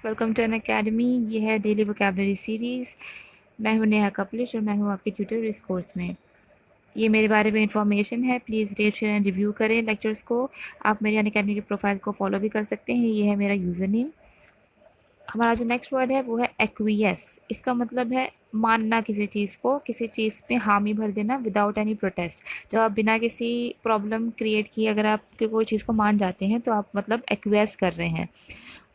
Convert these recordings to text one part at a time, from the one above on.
Welcome to N academy. ये है daily vocabulary series. मैं हूं नेहा कपलिश और मैं हूं आपकी ट्यूटर इस कोर्स में। ये मेरे बारे में इंफॉर्मेशन है। Please rate share and review करें लेक्चर्स को। आप मेरी अन अकेडमी की प्रोफाइल को फॉलो भी कर सकते हैं। ये है मेरा यूज़र नेम। हमारा जो नेक्स्ट वर्ड है वो है एक्वियस। इसका मतलब है मानना किसी चीज़ को, किसी चीज़ में हामी भर देना विदाउट एनी प्रोटेस्ट। जब आप बिना किसी प्रॉब्लम क्रिएट किए अगर आप कोई चीज़ को मान जाते हैं तो आप मतलब एक्वियस कर रहे हैं।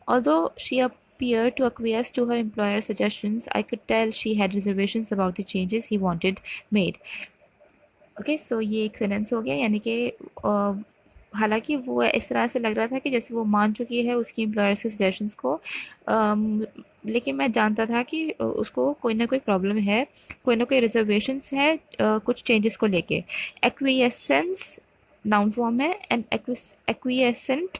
Although she appeared to acquiesce to her employer's suggestions, I could tell she had reservations about the changes he wanted made. Okay so ये एक सेंटेंस हो गया, यानी कि हालांकि वो इस तरह से लग रहा था कि जैसे वो मान चुकी है उसकी एम्प्लॉयर्स के सजेशंस को, लेकिन मैं जानता था कि उसको कोई ना कोई प्रॉब्लम है, कोई ना कोई रिजर्वेशंस है कुछ चेंजेस को लेके। एक्विएसेंस नाउन फॉर्म है एंड एक्विएसेंट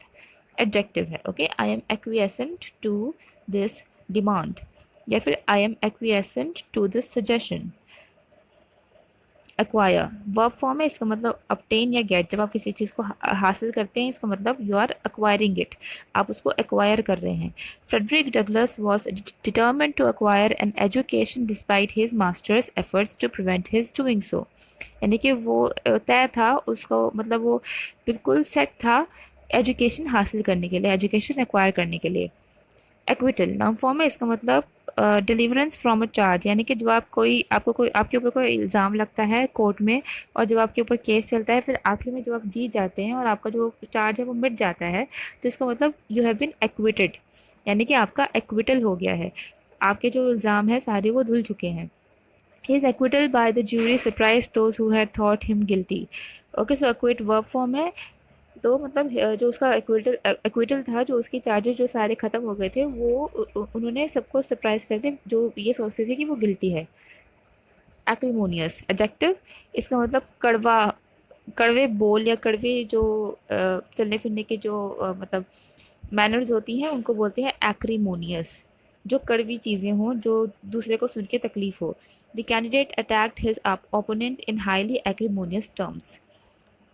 एडजेक्टिव है। Okay, I am acquiescent to this demand या फिर I am acquiescent to this suggestion. Acquire verb form है, इसका मतलब obtain या गेट। जब आप किसी चीज़ को हासिल करते हैं इसका मतलब यू आर एक्वायरिंग इट, आप उसको एक्वायर कर रहे हैं। Frederick Douglass was determined to acquire an education despite his master's efforts to prevent his doing so. यानी कि वो तय था, उसको मतलब वो बिल्कुल सेट था एजुकेशन हासिल करने के लिए, एजुकेशन एक्वायर करने के लिए। एक्विटल नाउन फॉर्म है, इसका मतलब डिलीवरेंस फ्रॉम अ चार्ज। यानी कि जब आप कोई आपके ऊपर कोई इल्ज़ाम लगता है कोर्ट में और जब आपके ऊपर केस चलता है, फिर आखिर में जब आप जीत जाते हैं और आपका जो चार्ज है वो मिट जाता है, तो इसका मतलब यू हैव बीन एक्विटेड, यानी कि आपका एक्विटल हो गया है, आपके जो इल्ज़ाम है सारे वो धुल चुके हैं। His acquittal by the jury surprised those who had thought him guilty. Okay so acquit verb form है, तो मतलब जो उसका एक्विटल था, जो उसके चार्जेस जो सारे ख़त्म हो गए थे, वो उन्होंने सबको सरप्राइज कर दिया जो ये सोचते थे कि वो गिल्टी है। एक्रीमोनियस एडजेक्टिव, इसका मतलब कड़वा, कड़वे बोल या कड़वे जो चलने फिरने के जो मतलब मैनर्स होती हैं उनको बोलते हैं एक्रीमोनियस। जो कड़वी चीज़ें हों, जो दूसरे को सुन के तकलीफ़ हो। The candidate attacked his opponent in highly acrimonious terms.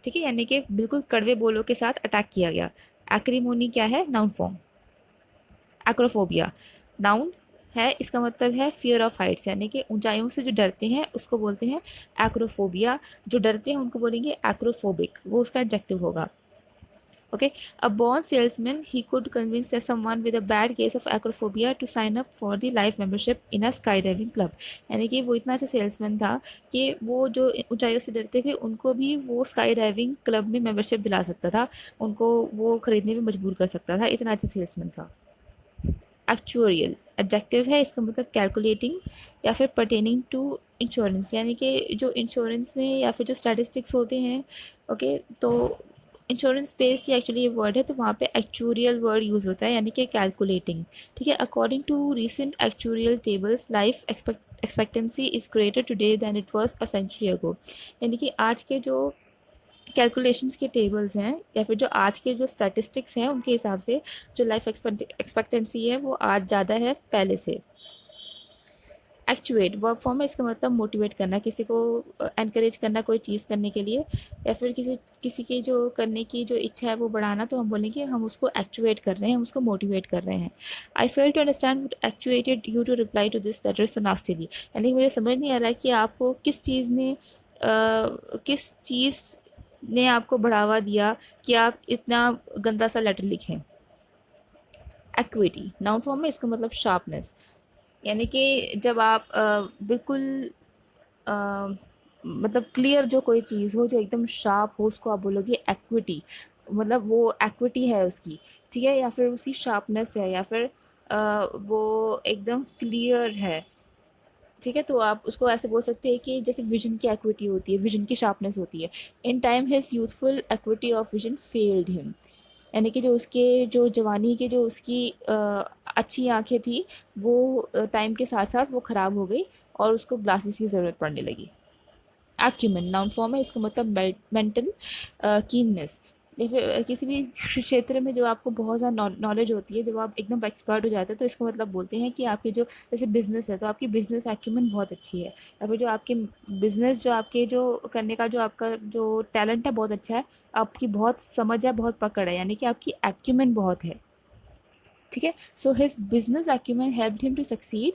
ठीक है, यानी कि बिल्कुल कड़वे बोलों के साथ अटैक किया गया। एक्रीमोनी क्या है? Noun form. एक्रोफोबिया नाउन है, इसका मतलब है फियर ऑफ हाइट्स, यानी कि ऊंचाइयों से जो डरते हैं उसको बोलते हैं एक्रोफोबिया। जो डरते हैं उनको बोलेंगे एक्रोफोबिक, वो उसका एडजेक्टिव होगा। Okay, a born salesman, he could convince someone with a bad case of acrophobia to sign up for the life membership in a skydiving club. यानी कि वो इतना अच्छा सेल्समैन था कि वो जो ऊंचाइयों से डरते थे उनको भी वो स्काई डाइविंग क्लब में मेंबरशिप दिला सकता था, उनको वो खरीदने में मजबूर कर सकता था, इतना अच्छा सेल्समैन था। एक्चुअरियल एडजेक्टिव है, इसका मतलब कैलकुलेटिंग या फिर पर्टेनिंग टू इंश्योरेंस, यानी कि जो इंश्योरेंस में या फिर जो स्टैटिस्टिक्स होते हैं। ओके, तो इंश्योरेंस बेस्ड ही एक्चुअली ये वर्ड है, तो वहाँ पे एक्चुरियल वर्ड यूज़ होता है, यानी कि कैलकुलेटिंग। ठीक है, according to recent actuarial tables life expectancy is greater today than it was a century ago. यानी कि आज के जो कैलकुलेशंस के टेबल्स हैं या फिर जो आज के जो स्टैटिस्टिक्स हैं उनके हिसाब से जो लाइफ एक्सपेक्टेंसी है वो आज ज़्यादा है पहले से। एक्चुएट वर्ब फॉर्म है, इसका मतलब मोटिवेट करना, किसी को एनकरेज करना कोई चीज़ करने के लिए, या फिर किसी किसी की जो करने की जो इच्छा है वो बढ़ाना, तो हम बोलेंगे हम उसको एक्चुएट कर रहे हैं, हम उसको मोटिवेट कर रहे हैं। I fail to understand what actuated you to reply to this letter so nastily. यानी मुझे समझ नहीं आ रहा है कि आपको किस चीज़ ने आपको बढ़ावा दिया कि आप इतना गंदा सा लेटर लिखें। एक्विटी नाउन फॉर्म में, इसका मतलब शार्पनेस, यानी कि जब आप बिल्कुल अ, मतलब क्लियर जो कोई चीज़ हो जो एकदम शार्प हो उसको आप बोलोगे एक्विटी, मतलब वो एक्विटी है उसकी। ठीक है, या फिर उसकी शार्पनेस है, या फिर वो एकदम क्लियर है। ठीक है, तो आप उसको ऐसे बोल सकते हैं कि जैसे विजन की एक्विटी होती है, विजन की शार्पनेस होती है। In time his youthful equity of vision failed him, यानी कि जो उसके जो जवानी की जो उसकी अच्छी आंखें थी वो टाइम के साथ साथ वो ख़राब हो गई और उसको ग्लासेस की ज़रूरत पड़ने लगी। एक्यूमेन नाउन फॉर्म है, इसका मतलब मेंटल कीननेस, या फिर किसी भी क्षेत्र में जब आपको बहुत ज़्यादा नॉलेज होती है, जब आप एकदम एक्सपर्ट हो जाते हैं, तो इसका मतलब बोलते हैं कि आपकी जो जैसे बिजनेस है तो आपकी बिजनेस एक्यूमेन बहुत अच्छी है, या फिर जो आपके बिजनेस जो आपके जो करने का जो आपका जो टैलेंट है बहुत अच्छा है, आपकी बहुत समझ है, बहुत पकड़ है, यानी कि आपकी एक्यूमेन बहुत है। ठीक है। So his business acumen helped him to succeed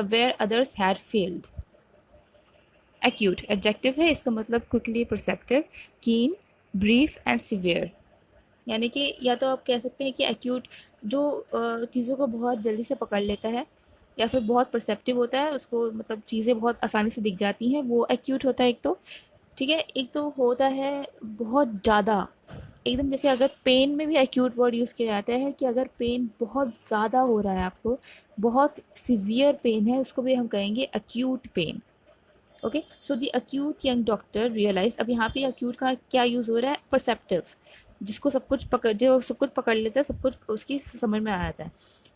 where others had failed. Acute adjective है, इसका मतलब क्विकली परसेप्टिव, कीन, ब्रीफ एंड सिवियर। यानी कि या तो आप कह सकते हैं कि एक्यूट जो चीज़ों को बहुत जल्दी से पकड़ लेता है, या फिर बहुत परसेप्टिव होता है, उसको मतलब चीज़ें बहुत आसानी से दिख जाती हैं, वो एक्यूट होता है एक तो। ठीक है, एक तो होता है बहुत ज़्यादा, एकदम जैसे अगर पेन में भी एक्यूट वर्ड यूज़ किया जाता है कि अगर पेन बहुत ज़्यादा हो रहा है आपको, बहुत सिवियर पेन है, उसको भी हम कहेंगे acute pain. Okay, so the acute young doctor realise, अब यहाँ पे अक्यूट का क्या यूज़ हो रहा है, परसेप्टिव, जिसको सब कुछ पकड़, जो सब कुछ पकड़ लेता है, सब कुछ उसकी समझ में आ जाता है।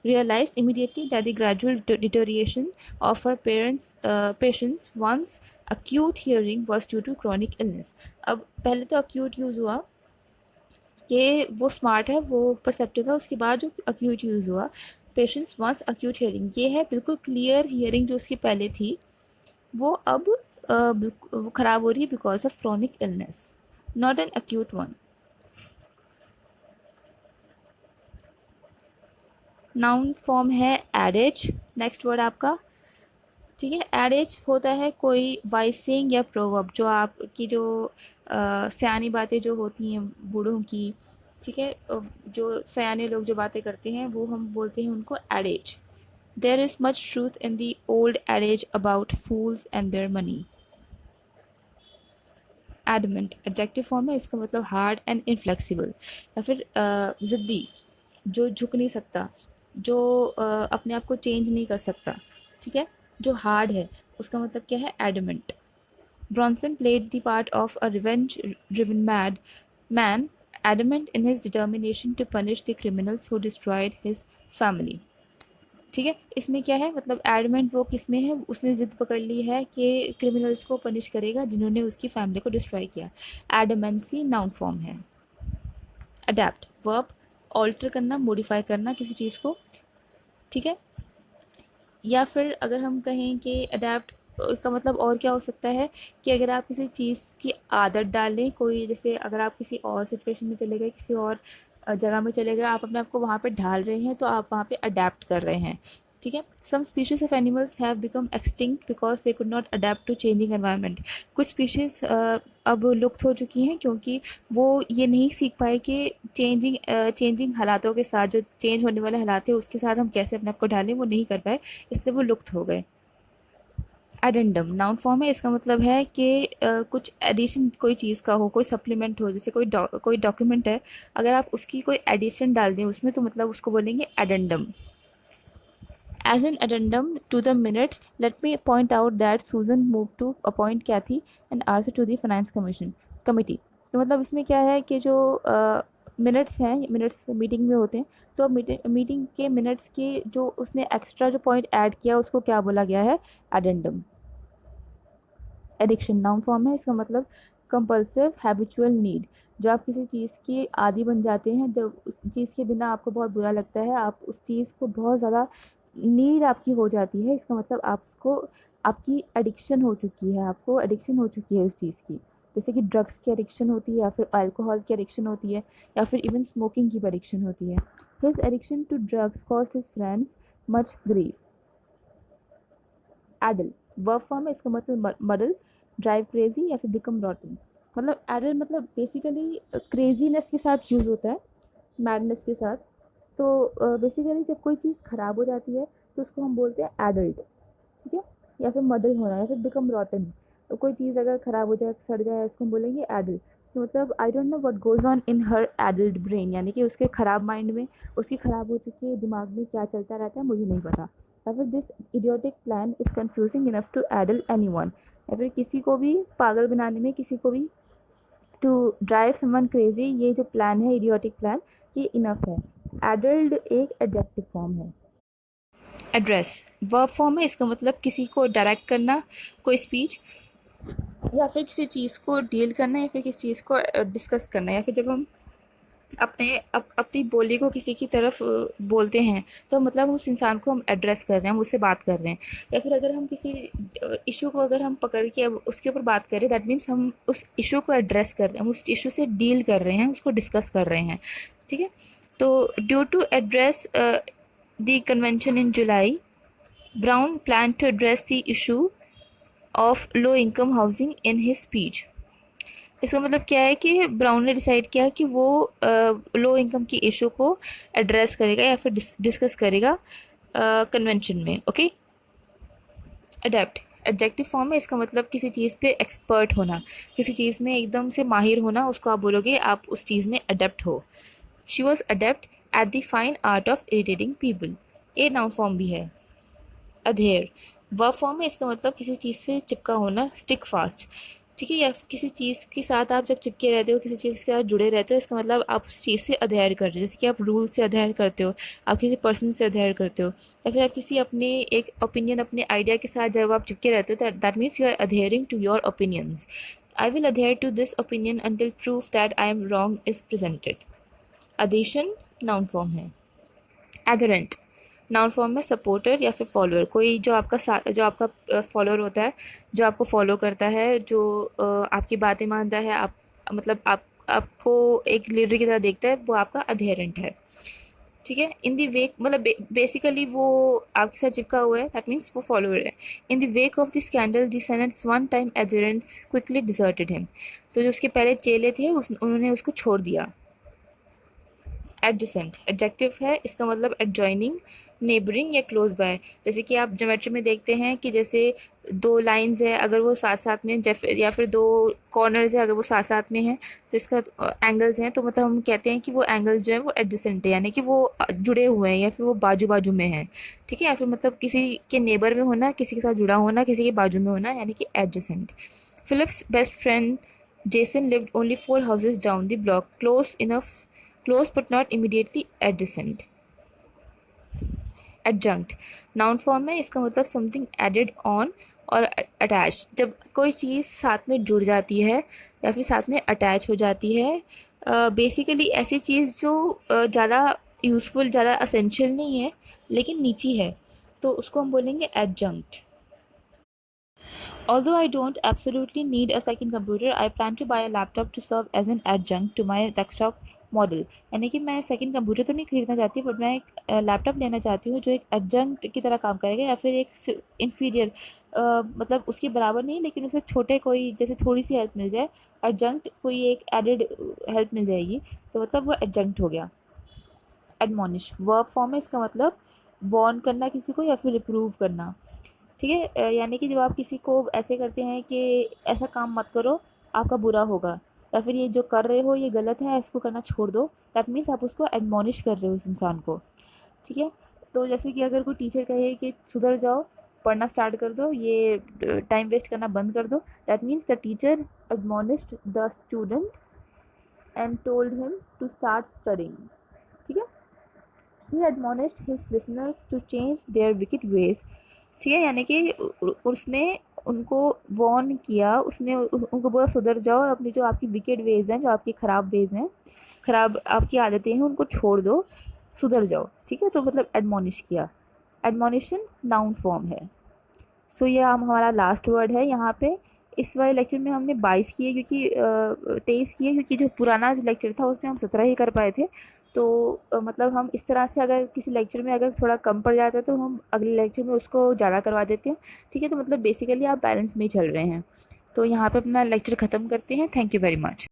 Realise immediately that the gradual deterioration of her patient's once acute hearing was due to chronic illness. अब पहले तो अक्यूट यूज़ हुआ कि वो स्मार्ट है, वो परसेप्टिव है, उसके बाद जो अक्यूट यूज़ हुआ पेशेंट्स वंस अक्यूट हियरिंग, ये है बिल्कुल क्लियर हियरिंग जो उसकी पहले थी, वो अब वो ख़राब हो रही है because of chronic illness, not an acute one. Noun form है एडेज, नेक्स्ट वर्ड आपका। ठीक है, एडेज होता है कोई वाइज सेइंग या प्रोवर्ब, जो आपकी जो सयानी बातें जो होती हैं बूढ़ों की, ठीक है, जो सयाने लोग जो बातें करते हैं वो हम बोलते हैं उनको adages. There is much truth in the old adages about fools and their money. Adamant adjective form है, इसका मतलब हार्ड एंड इनफ्लेक्सिबल, या फिर ज़िद्दी, जो झुक नहीं सकता, जो अपने आप को चेंज नहीं कर सकता। ठीक है, जो हार्ड है उसका मतलब क्या है, adamant. Bronson played the part of a revenge driven mad man, adamant in his determination to punish the criminals who destroyed his family. ठीक है, इसमें क्या है, मतलब एडमेंट वो किस में है, उसने ज़िद पकड़ ली है कि क्रिमिनल्स को पनिश करेगा जिन्होंने उसकी फैमिली को डिस्ट्रॉय किया। एडमेंसी नाउन फॉर्म है। अडेप्ट वर्ब, ऑल्टर करना, मॉडिफाई करना किसी चीज़ को। ठीक है, या फिर अगर हम कहें कि अडेप्ट का मतलब और क्या हो सकता है कि अगर आप किसी चीज़ की आदत डालें, कोई जैसे अगर आप किसी और सिचुएशन में चले गए, किसी और जगह में चले गए, आप अपने आप को वहाँ पे ढाल रहे हैं, तो आप वहाँ पे अडेप्ट कर रहे हैं। ठीक है, some species of animals have become extinct because they could not adapt to changing environment. कुछ स्पीशीज़ अब लुप्त हो चुकी हैं क्योंकि वो ये नहीं सीख पाए कि चेंजिंग हालातों के साथ, जो चेंज होने वाले हालात है उसके साथ हम कैसे अपने आप को ढालें, वो नहीं कर पाए, इसलिए वो लुप्त हो गए। एडेंडम नाउन फॉर्म है, इसका मतलब है कि कुछ एडिशन कोई चीज़ का हो, कोई सप्लीमेंट हो, जैसे कोई डॉक्यूमेंट है, अगर आप उसकी कोई एडिशन डाल दें उसमें, तो मतलब उसको बोलेंगे addendum. As an addendum to the minutes, let me point out that Susan moved to appoint Kathy and Arthur to the Finance Committee. तो मतलब इसमें क्या है कि जो मिनट्स हैं, मिनट्स मीटिंग में होते हैं, तो मीटिंग के मिनट्स के जो उसने एक्स्ट्रा जो पॉइंट ऐड किया उसको क्या बोला गया है, एडेंडम। एडिक्शन नाउन फॉर्म है, इसका मतलब कंपल्सिव हैबिचुअल नीड, जो आप किसी चीज़ के आदी बन जाते हैं, जब उस चीज़ के बिना आपको बहुत बुरा लगता है, आप उस चीज़ को बहुत ज़्यादा नीड आपकी हो जाती है, इसका मतलब आपको आपकी एडिक्शन हो चुकी है, आपको एडिक्शन हो चुकी है उस चीज़ की। जैसे कि ड्रग्स की एडिक्शन होती है, या फिर अल्कोहल की एडिक्शन होती है, या फिर इवन स्मोकिंग की एडिक्शन होती है। His addiction to drugs cost his friends much grief. Addle verb form है, इसका मतलब मडल, ड्राइव क्रेजी, या फिर बिकम रॉटन। मतलब एडल मतलब बेसिकली क्रेजीनेस के साथ यूज़ होता है, मैडनेस के साथ। तो बेसिकली जब कोई चीज़ ख़राब हो जाती है तो उसको हम बोलते हैं एडल्ट। ठीक है, या फिर मडल होना, या फिर बिकम रॉटन। तो कोई चीज़ अगर ख़राब हो जाए, सड़ जाए, उसको हम बोलेंगे एडल्ट। तो मतलब I don't know what goes on in her adult brain, यानी कि उसके ख़राब माइंड में, उसकी ख़राब हो चुकी दिमाग में क्या चलता रहता है मुझे नहीं पता। या फिर this idiotic plan is confusing enough to addle anyone, या फिर किसी को भी पागल बनाने में, किसी को भी टू ड्राइव समवन क्रेजी, ये जो प्लान है इडियोटिक प्लान, ये इनफ है। एडल्ट एक एडजेक्टिव फॉर्म है। एड्रेस वर्ब फॉर्म है, इसका मतलब किसी को डायरेक्ट करना, कोई स्पीच, या फिर किसी चीज़ को डील करना, या फिर किसी चीज़ को डिस्कस करना, या फिर जब हम अपनी बोली को किसी की तरफ बोलते हैं तो मतलब उस इंसान को हम एड्रेस कर रहे हैं, हम उससे बात कर रहे हैं। या फिर अगर हम किसी इशू को अगर हम पकड़ के अब उसके ऊपर बात करें, दैट मीन्स हम उस इशू को एड्रेस कर रहे हैं, हम उस इशू से डील कर रहे हैं, उसको डिस्कस कर रहे हैं। ठीक है, तो due to address the convention in July, Brown plan to address the issue of low income housing in his speech. इसका मतलब क्या है कि ब्राउन ने डिसाइड किया कि वो लो इनकम की इशू को एड्रेस करेगा या फिर डिस्कस करेगा कन्वेंशन में। ओके, अडेप्ट एडजेक्टिव फॉर्म में, इसका मतलब किसी चीज़ पे एक्सपर्ट होना, किसी चीज़ में एकदम से माहिर होना, उसको आप बोलोगे आप उस चीज़ में अडेप्ट हो। She was adapt at the fine art of irritating people, a noun form भी है। अधेयर वर्ब फॉर्म में, इसका मतलब किसी चीज़ से चिपका होना, स्टिक फास्ट, ठीक है, या किसी चीज़ के साथ आप जब चिपके रहते हो, किसी चीज़ के साथ जुड़े रहते हो, इसका मतलब आप उस चीज़ से अध्ययन कर रहे हो। जैसे कि आप रूल से अध्ययन करते हो, आप किसी पर्सन से अध्ययन करते हो, या फिर आप किसी अपने एक ओपिनियन, अपने आइडिया के साथ जब आप चिपके रहते हो, that means you are adhering to your opinions. I will adhere to this opinion until proof that I am wrong is presented. Adhesion noun form है। एडहेरेंट नाउन फॉर्म में, सपोर्टर या फिर फॉलोअर, कोई जो आपका फॉलोअर होता है, जो आपको फॉलो करता है, जो आपकी बातें मानता है, आप मतलब आपको एक लीडर की तरह देखता है, वो आपका अधेरेंट है। ठीक है, इन दी वेक मतलब बेसिकली वो आपके साथ चिपका हुआ है, दैट मीन्स वो फॉलोअर है। In the wake of the scandal the senate's one time adherents quickly deserted him, तो जो उसके पहले चेले थे उन्होंने उसको छोड़ दिया। एडजेसेंट एडजेक्टिव है, इसका मतलब एडजॉइनिंग, नेबरिंग या क्लोज बाय। जैसे कि आप ज्योमेट्री में देखते हैं कि जैसे दो लाइंस है, अगर वो साथ साथ में, या फिर दो कॉर्नर्स है अगर वो साथ साथ में हैं, तो इसका एंगल्स हैं, तो मतलब हम कहते हैं कि वो एंगल्स जो है वो एडजेसेंट है, यानी कि वो जुड़े हुए हैं या फिर वो बाजू बाजू में हैं। ठीक है, या फिर मतलब किसी के नेबर में होना, किसी के साथ जुड़ा होना, किसी के बाजू में होना, यानी कि adjacent. Philip's best friend Jason lived only 4 houses down the block, close but not immediately adjacent. Adjunct noun form में, इसका मतलब समथिंग एडेड ऑन और अटैच, जब कोई चीज़ साथ में जुड़ जाती है या फिर साथ में अटैच हो जाती है। बेसिकली ऐसी चीज़ जो ज़्यादा यूज़फुल, ज़्यादा असेंशियल नहीं है लेकिन नीची है, तो उसको हम बोलेंगे adjunct. Although I don't absolutely need a second computer, I plan to buy a laptop to serve as an adjunct to my desktop model. यानी कि मैं सेकंड कंप्यूटर तो नहीं खरीदना चाहती, बट मैं एक लैपटॉप लेना चाहती हूँ जो एक एडजंक्ट की तरह काम करेगा, या फिर एक इन्फीरियर, मतलब उसके बराबर नहीं लेकिन उसे छोटे कोई जैसे थोड़ी सी हेल्प मिल जाए, एडजंक्ट कोई एक एडेड हेल्प मिल जाएगी, तो मतलब वो एडजंक्ट हो गया। एडमोनिश वर्ब फॉर्म है, इसका मतलब वार्न करना किसी को या फिर रिप्रूव करना। ठीक है, यानी कि जब आप किसी को ऐसे करते हैं कि ऐसा काम मत करो आपका बुरा होगा, या फिर ये जो कर रहे हो ये गलत है, इसको करना छोड़ दो, दैट मीन्स आप उसको एडमोनिश कर रहे हो उस इंसान को। ठीक है, तो जैसे कि अगर कोई टीचर कहे कि सुधर जाओ, पढ़ना स्टार्ट कर दो, ये टाइम वेस्ट करना बंद कर दो, that means the teacher admonished the student and told him to start studying. ठीक है, he admonished his listeners to change their wicked ways. ठीक है, यानी कि उसने उनको वॉर्न किया, उसने उनको बोला सुधर जाओ और अपनी जो आपकी विकेड वेज हैं, जो आपकी ख़राब वेज हैं, ख़राब आपकी आदतें हैं, उनको छोड़ दो, सुधर जाओ। ठीक है, तो मतलब एडमोनिश किया। एडमोनिशन नाउन फॉर्म है। सो ये हमारा लास्ट वर्ड है यहाँ पे। इस वाले लेक्चर में हमने 22 किए, क्योंकि 23 किए, क्योंकि जो पुराना जो लेक्चर था उसमें हम 17 ही कर पाए थे। तो मतलब हम इस तरह से अगर किसी लेक्चर में अगर थोड़ा कम पड़ जाता है तो हम अगले लेक्चर में उसको ज़्यादा करवा देते हैं। ठीक है, तो मतलब बेसिकली आप बैलेंस में ही चल रहे हैं। तो यहाँ पे अपना लेक्चर ख़त्म करते हैं। Thank you very much.